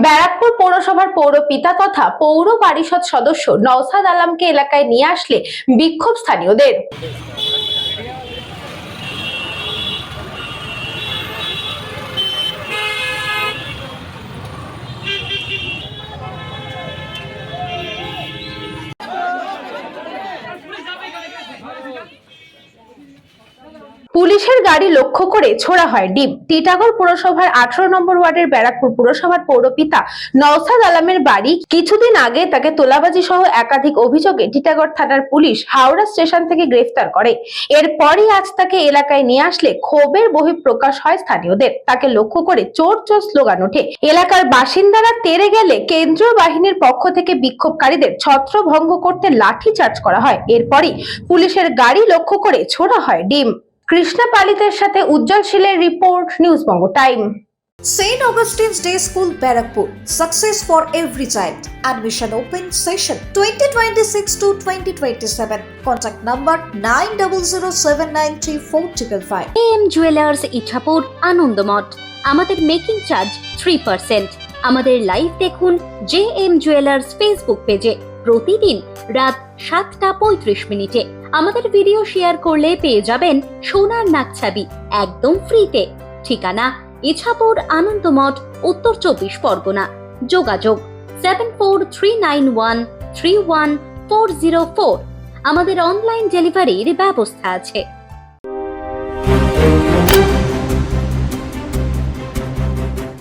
ব্যারাকপুর পৌরসভার পৌরপিতা তথা পৌর পরিষদ সদস্য নওশাদ আলমকে এলাকায় নিয়ে আসলে বিক্ষোভ স্থানীয়দের। পুলিশের গাড়ি লক্ষ্য করে ছোড়া হয় ডিম। টিটাগড় পুরসভার 18 নম্বর ওয়ার্ডের ব্যারাকপুর পুরসভার পৌরপিতা নওশাদ আলমের বাড়ি কিছুদিন আগে তাকে তোলাবাজি সহ একাধিক অভিযোগে টিটাগড় থানার পুলিশ হাওড়া স্টেশন থেকে গ্রেফতার করে। এরপরই আজ তাকে এলাকায় নিয়ে আসলে ক্ষোভের বহিঃপ্রকাশ হয় স্থানীয়দের। তাকে লক্ষ্য করে চোর চোর স্লোগান ওঠে। এলাকার বাসিন্দারা তেড়ে গেলে কেন্দ্রীয় বাহিনীর পক্ষ থেকে বিক্ষোভকারীদের ছত্রভঙ্গ করতে লাঠিচার্জ করা হয়। এরপরই পুলিশের গাড়ি লক্ষ্য করে ছোড়া হয় ডিম। কৃষ্ণা পালিতের সাথে উজ্জ্বল শীলের report, news Banga time. St. Augustine's Day School, Barakpur. Success for every child. Admission open session 2026 to 2027. Contact number 9007934555. AM Jewelers Ichhapur Anandamath. আমাদের মেকিং চার্জ 3%। আমাদের লাইভ দেখুন JM Jewelers ফেসবুক পেজে প্রতিদিন রাত 7:35 আমাদের ভিডিও শেয়ার করলে পেয়ে যাবেন সোনার নাকছাবি একদম ফ্রিতে। ঠিকানা ইছাপুর আনন্দমঠ, উত্তর 24 পরগনা। যোগাযোগ 7439131404। আমাদের অনলাইন ডেলিভারির ব্যবস্থা আছে।